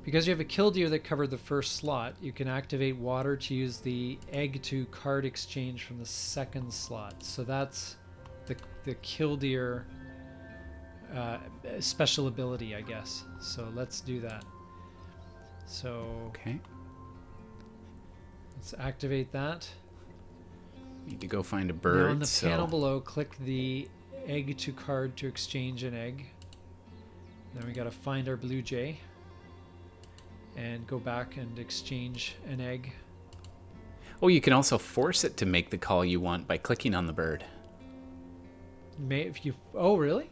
Speaker 1: Because you have a killdeer that covered the first slot, you can activate water to use the egg to card exchange from the second slot. So that's the killdeer special ability, I guess. So let's do that. So
Speaker 2: okay,
Speaker 1: let's activate that.
Speaker 2: Need to go find a bird.
Speaker 1: Now on the panel below, click the egg to card to exchange an egg. Then we got to find our blue jay and go back and exchange an egg.
Speaker 2: Oh, you can also force it to make the call you want by clicking on the bird.
Speaker 1: Oh, really?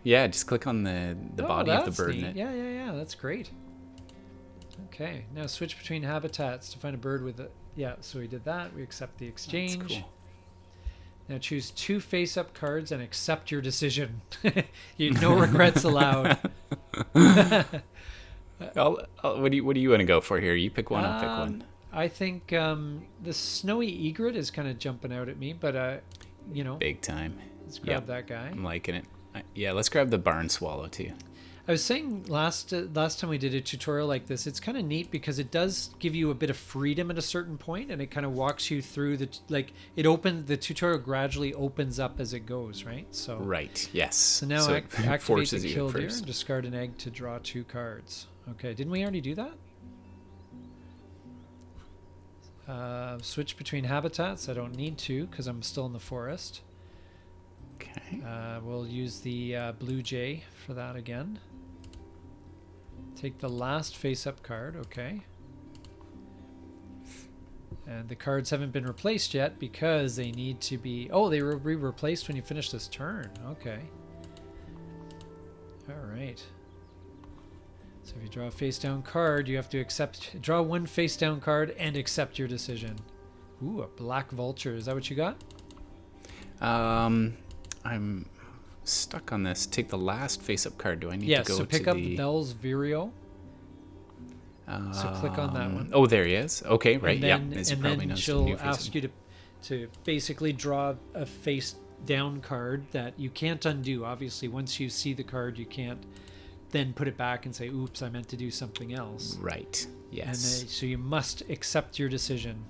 Speaker 2: Yeah, just click on the body of the bird.
Speaker 1: Neat. Yeah, that's great. Okay, now switch between habitats to find a bird with it. Yeah, so we did that. We accept the exchange.
Speaker 2: That's cool.
Speaker 1: Now choose 2 face-up cards and accept your decision. No regrets allowed.
Speaker 2: What do you want to go for here? You pick one, I'll pick one.
Speaker 1: I think the snowy egret is kind of jumping out at me, but
Speaker 2: big time.
Speaker 1: Let's grab that guy.
Speaker 2: I'm liking it. Yeah, let's grab the barn swallow too.
Speaker 1: I was saying last time we did a tutorial like this, it's kind of neat because it does give you a bit of freedom at a certain point, and it kind of walks you through the tutorial gradually opens up as it goes, right? So
Speaker 2: right, yes.
Speaker 1: So now activate the killdeer and discard an egg to draw 2 cards. Okay, didn't we already do that? Switch between habitats. I don't need to because I'm still in the forest.
Speaker 2: Okay.
Speaker 1: We'll use the blue jay for that again. Take the last face-up card, okay. And the cards haven't been replaced yet because they need to be... Oh, they will be replaced when you finish this turn. Okay. All right. So if you draw a face-down card, you have to draw 1 face-down card and accept your decision. Ooh, a black vulture. Is that what you got?
Speaker 2: I'm stuck on this. Take the last face-up card. Do I need to go to the...
Speaker 1: Yes, so pick up Bell's Vireo. So click on that one.
Speaker 2: Oh, there he is. Okay, right.
Speaker 1: And
Speaker 2: then
Speaker 1: she'll ask you to basically draw a face-down card that you can't undo. Obviously, once you see the card, you can't then put it back and say, oops, I meant to do something else.
Speaker 2: Right, yes.
Speaker 1: And so you must accept your decision.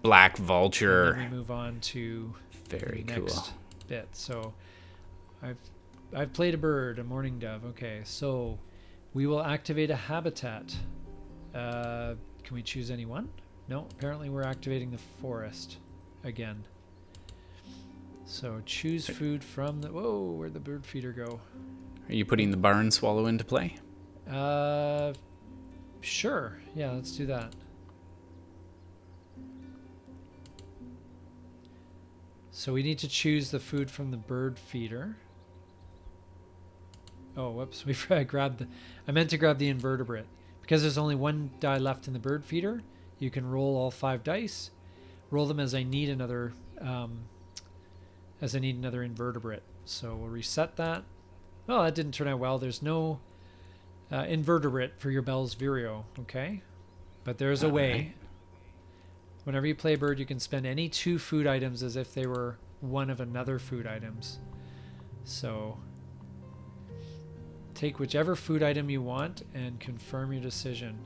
Speaker 2: Black vulture.
Speaker 1: And then we move on to
Speaker 2: Very
Speaker 1: the
Speaker 2: cool.
Speaker 1: next bit. So I've played a bird, a mourning dove. Okay, so we will activate a habitat. Can we choose any one? No, apparently we're activating the forest again. So choose food from the... Whoa, where'd the bird feeder go?
Speaker 2: Are you putting the barn swallow into play?
Speaker 1: Sure. Yeah, let's do that. So we need to choose the food from the bird feeder. Oh, whoops. I meant to grab the invertebrate. Because there's only 1 die left in the bird feeder, you can roll all 5 dice. Roll them as I need another invertebrate. So we'll reset that. Well, that didn't turn out well. There's no invertebrate for your Bell's Vireo, okay? But there's a way. Right. Whenever you play a bird, you can spend any 2 food items as if they were one of another food items. So take whichever food item you want and confirm your decision.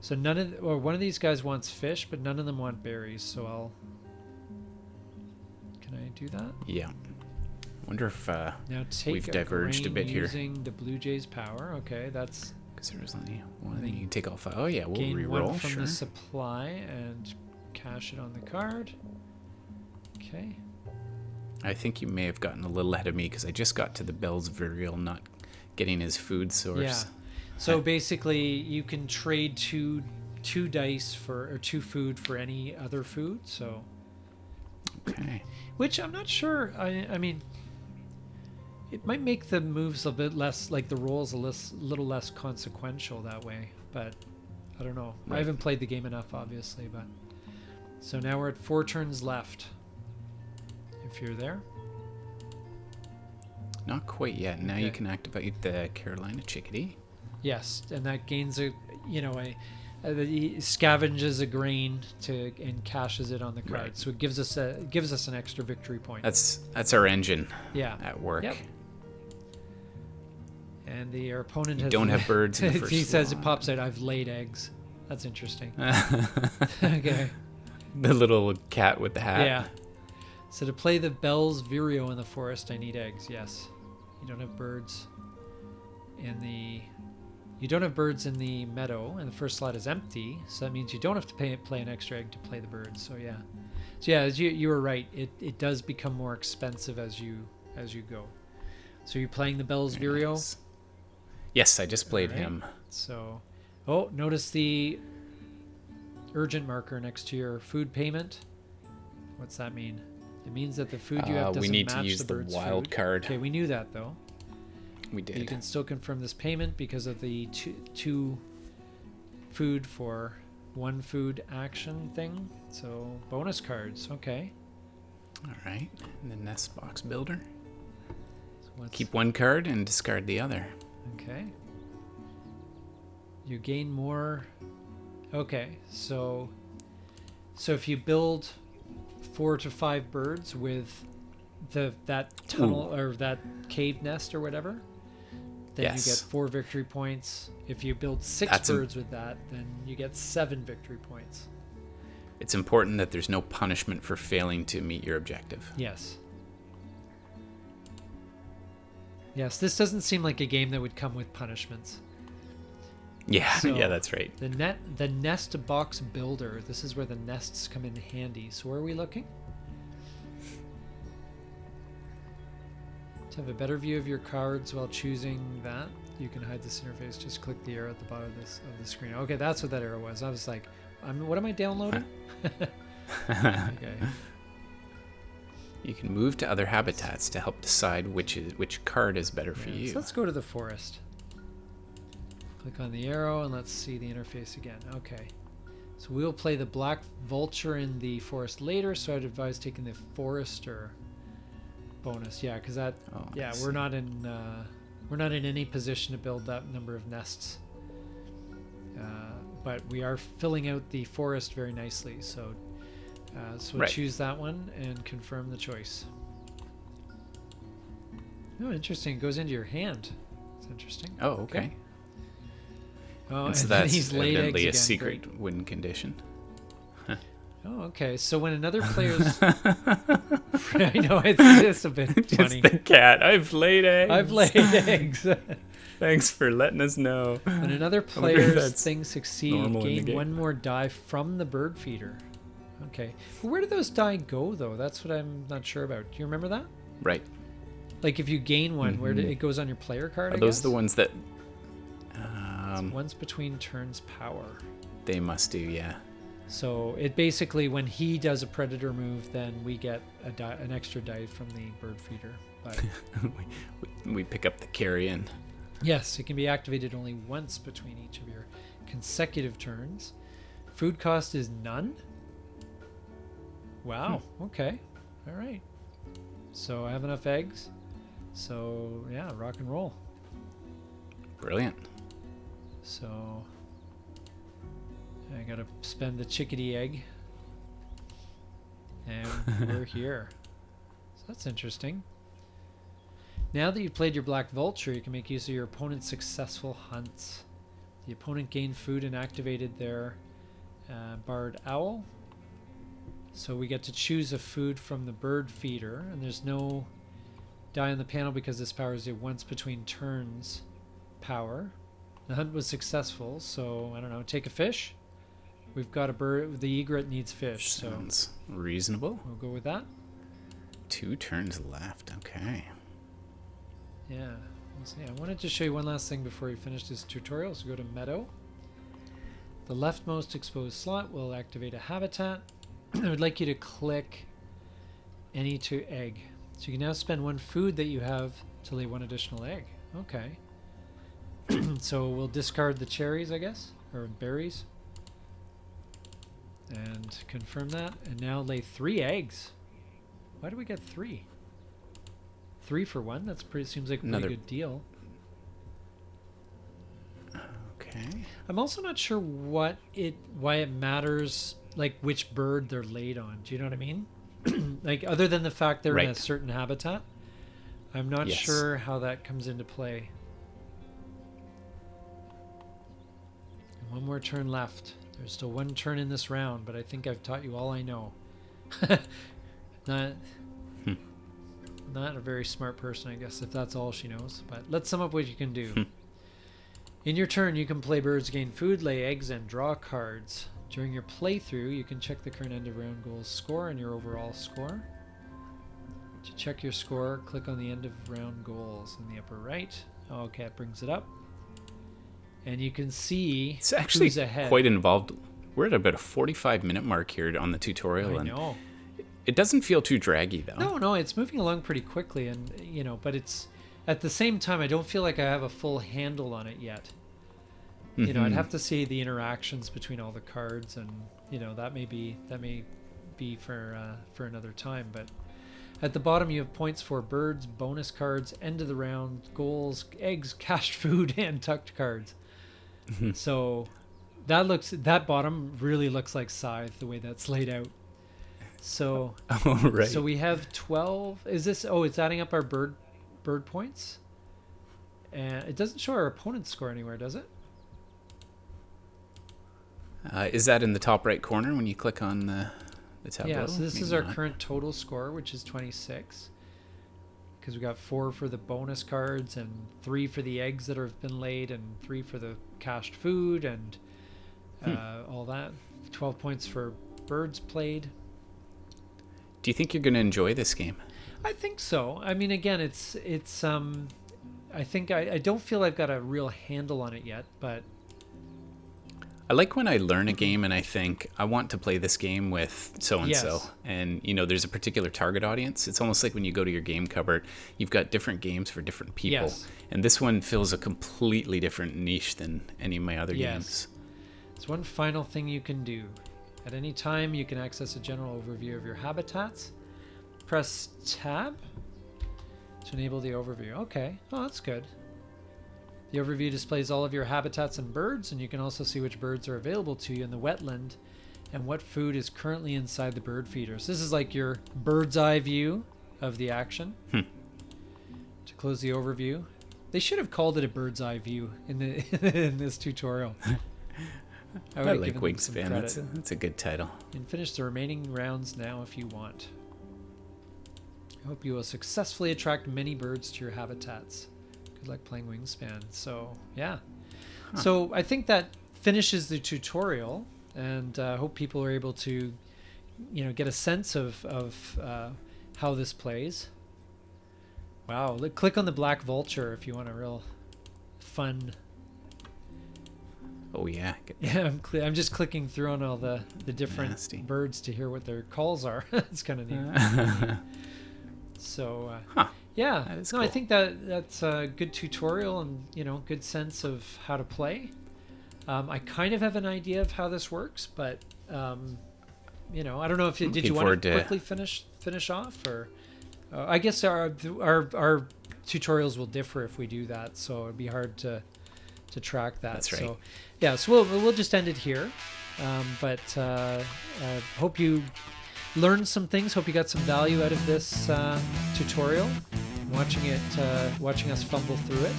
Speaker 1: So one of these guys wants fish, but none of them want berries. So can I do that?
Speaker 2: Yeah. Wonder if
Speaker 1: now
Speaker 2: we've diverged a bit here.
Speaker 1: Using the blue jay's power. Okay, that's
Speaker 2: because there's only one. You can take all 5. Oh yeah, we'll
Speaker 1: re-roll.
Speaker 2: One
Speaker 1: from the supply and cash it on the card. Okay.
Speaker 2: I think you may have gotten a little ahead of me because I just got to the Bell's Vireo not getting his food source.
Speaker 1: Yeah. So basically, you can trade two dice for or 2 food for any other food. So,
Speaker 2: Okay.
Speaker 1: which I'm not sure. I mean, it might make the moves a bit less, like the rolls little less consequential that way. But I don't know.
Speaker 2: Right.
Speaker 1: I haven't played the game enough, obviously. But so now we're at 4 turns left. If you're there.
Speaker 2: Not quite yet. Now you
Speaker 1: Okay.
Speaker 2: can activate the Carolina chickadee.
Speaker 1: Yes, and that gains a he scavenges a grain and caches it on the card,
Speaker 2: Right.
Speaker 1: so it gives us an extra victory point.
Speaker 2: That's our engine
Speaker 1: Yeah.
Speaker 2: at work.
Speaker 1: Yep. And our opponent
Speaker 2: You
Speaker 1: has
Speaker 2: don't have birds in the first
Speaker 1: he says it
Speaker 2: slot.
Speaker 1: pops out. I've laid eggs. That's interesting. Okay.
Speaker 2: The little cat with the hat.
Speaker 1: Yeah. So to play the Bell's Vireo in the forest, I need eggs. Yes. You don't have birds in the. You don't have birds in the meadow, and the first slot is empty, so that means you don't have to play an extra egg to play the birds. So yeah, as you were right, it does become more expensive as you go. So you're playing the Bell's Vireo.
Speaker 2: Nice. Yes, I just played
Speaker 1: All right.
Speaker 2: him.
Speaker 1: So, notice the urgent marker next to your food payment. What's that mean? It means that the food you have doesn't
Speaker 2: we need
Speaker 1: match
Speaker 2: to use the
Speaker 1: bird's
Speaker 2: wild
Speaker 1: food.
Speaker 2: card.
Speaker 1: Okay, we knew that though.
Speaker 2: We did.
Speaker 1: You can still confirm this payment because of the two food for 1 food action thing. So bonus cards. Okay.
Speaker 2: All right. And the nest box builder.
Speaker 1: So
Speaker 2: Keep 1 card and discard the other.
Speaker 1: Okay. You gain more. Okay. So if you build 4 to 5 birds with that tunnel or that cave nest or whatever, then
Speaker 2: Yes.
Speaker 1: you get 4 victory points. If you build 6
Speaker 2: That's
Speaker 1: birds with that, then you get 7 victory points.
Speaker 2: It's important that there's no punishment for failing to meet your objective.
Speaker 1: Yes. Yes, this doesn't seem like a game that would come with punishments.
Speaker 2: Yeah,
Speaker 1: So,
Speaker 2: yeah, that's right.
Speaker 1: The nest box builder. This is where the nests come in handy. So where are we looking? To have a better view of your cards while choosing that, you can hide this interface. Just click the arrow at the bottom of the screen. Okay, that's what that arrow was. I was like, what am I downloading? Okay.
Speaker 2: You can move to other habitats to help decide which card is better for you.
Speaker 1: So let's go to the forest. Click on the arrow and let's see the interface again. Okay. So we'll play the black vulture in the forest later, so I'd advise taking the forester bonus. Yeah, because that.
Speaker 2: Oh, I
Speaker 1: Yeah,
Speaker 2: see.
Speaker 1: we're not in any position to build that number of nests. But we are filling out the forest very nicely. So
Speaker 2: Right.
Speaker 1: choose that one and confirm the choice. Oh, interesting. It goes into your hand. It's interesting.
Speaker 2: Oh, okay.
Speaker 1: Oh,
Speaker 2: And so
Speaker 1: and then
Speaker 2: that's
Speaker 1: he's laid
Speaker 2: evidently a
Speaker 1: eggs again.
Speaker 2: secret
Speaker 1: Great.
Speaker 2: win condition.
Speaker 1: Oh, okay. So when another player's, I know it's just a bit funny.
Speaker 2: Just the cat. I've laid eggs.
Speaker 1: I've laid eggs.
Speaker 2: Thanks for letting us know.
Speaker 1: When another
Speaker 2: I wonder if
Speaker 1: player's
Speaker 2: that's
Speaker 1: thing succeeds,
Speaker 2: normal in the
Speaker 1: gain
Speaker 2: game.
Speaker 1: 1 more die from the bird feeder. Okay. But where do those die go, though? That's what I'm not sure about. Do you remember that?
Speaker 2: Right.
Speaker 1: Like if you gain 1, where
Speaker 2: Mhm.
Speaker 1: it goes on your player card?
Speaker 2: Are
Speaker 1: I
Speaker 2: those
Speaker 1: guess?
Speaker 2: the ones that
Speaker 1: Once between turns power.
Speaker 2: they must do? Yeah.
Speaker 1: So it basically, when he does a predator move, then we get an extra die from the bird feeder. But
Speaker 2: we pick up the carrion.
Speaker 1: yes, it can be activated only once between each of your consecutive turns. Food cost is none. Wow. Okay. All right. So I have enough eggs. So yeah, rock and roll.
Speaker 2: Brilliant.
Speaker 1: So I gotta spend the chickadee egg. And we're here. So that's interesting. Now that you've played your black vulture, you can make use of your opponent's successful hunts. The opponent gained food and activated their barred owl. So we get to choose a food from the bird feeder, and there's no die on the panel because this power is a once between turns power. The hunt was successful, so I don't know, take a fish. We've got a bird. The egret needs fish, so
Speaker 2: Sounds reasonable.
Speaker 1: we'll go with that.
Speaker 2: 2 turns left. Okay.
Speaker 1: Yeah. So yeah, I wanted to show you one last thing before we finish this tutorial. So go to Meadow. The leftmost exposed slot will activate a habitat. I would like you to click any to egg. So you can now spend 1 food that you have to lay 1 additional egg. Okay. So we'll discard the cherries, I guess, or berries. And confirm that. And now lay 3 eggs. Why do we get 3? 3 for 1? That's pretty. Seems like a pretty good deal.
Speaker 2: Okay.
Speaker 1: I'm also not sure why it matters, like which bird they're laid on. Do you know what I mean? Like other than the fact they're in a certain habitat, I'm not sure how that comes into play. And 1 more turn left. There's still 1 turn in this round, but I think I've taught you all I know. Not a very smart person, I guess, if that's all she knows. But let's sum up what you can do. In your turn, you can play birds, gain food, lay eggs, and draw cards. During your playthrough, you can check the current end of round goals score and your overall score. To check your score, click on the end of round goals in the upper right. Okay, it brings it up. And you can see
Speaker 2: it's actually
Speaker 1: who's ahead.
Speaker 2: Quite involved. We're at about a 45-minute mark here on the tutorial.
Speaker 1: I know.
Speaker 2: It doesn't feel too draggy, though.
Speaker 1: No, it's moving along pretty quickly. And, but it's at the same time, I don't feel like I have a full handle on it yet. I'd have to see the interactions between all the cards, and that may be for another time. But at the bottom, you have points for birds, bonus cards, end of the round, goals, eggs, cached food, and tucked cards. So that bottom really looks like Scythe the way that's laid out. So
Speaker 2: right.
Speaker 1: So we have 12. Is this? Oh, it's adding up our bird points, and it doesn't show our opponent's score anywhere, does it?
Speaker 2: Is that in the top right corner when you click on the tableau?
Speaker 1: Yeah, so this is our current total score, which is 26. Because we got 4 for the bonus cards, and 3 for the eggs that have been laid, and 3 for the cached food, and all that. 12 points for birds played.
Speaker 2: Do you think you're going to enjoy this game?
Speaker 1: I think so. I mean, again, it's I think I don't feel I've got a real handle on it yet, but
Speaker 2: I like when I learn a game and I think I want to play this game with so-and-so.
Speaker 1: Yes.
Speaker 2: And, there's a particular target audience. It's almost like when you go to your game cupboard, you've got different games for different people.
Speaker 1: Yes.
Speaker 2: And this one fills a completely different niche than any of my other games.
Speaker 1: There's one final thing you can do. At any time, you can access a general overview of your habitats. Press Tab to enable the overview. Okay. Oh, that's good. The overview displays all of your habitats and birds, and you can also see which birds are available to you in the wetland and what food is currently inside the bird feeders. This is like your bird's eye view of the action. To close the overview, they should have called it a bird's eye view in this tutorial.
Speaker 2: I like Wingspan. That's a good title.
Speaker 1: And finish the remaining rounds now if you want. I hope you will successfully attract many birds to your habitats. Good luck playing Wingspan. So, yeah. So I think that finishes the tutorial, and I hope people are able to, get a sense of how this plays. Wow. Click on the black vulture if you want a real fun...
Speaker 2: Oh, yeah.
Speaker 1: Yeah, I'm just clicking through on all the different birds to hear what their calls are. It's kind of neat. So, yeah.
Speaker 2: That is
Speaker 1: cool.
Speaker 2: cool.
Speaker 1: I think that's a good tutorial and, good sense of how to play. I kind of have an idea of how this works, but, I don't know if did you want to quickly finish off, or I guess our tutorials will differ if we do that, so it'd be hard to track that.
Speaker 2: That's right.
Speaker 1: So, yeah, so we'll just end it here. But hope you learned some things. Hope you got some value out of this tutorial, watching us fumble through it.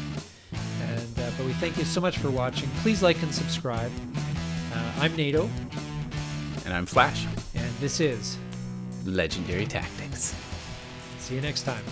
Speaker 1: And but we thank you so much for watching. Please like and subscribe. I'm Nato.
Speaker 2: And I'm Flash.
Speaker 1: And this is
Speaker 2: Legendary Tactics.
Speaker 1: See you next time.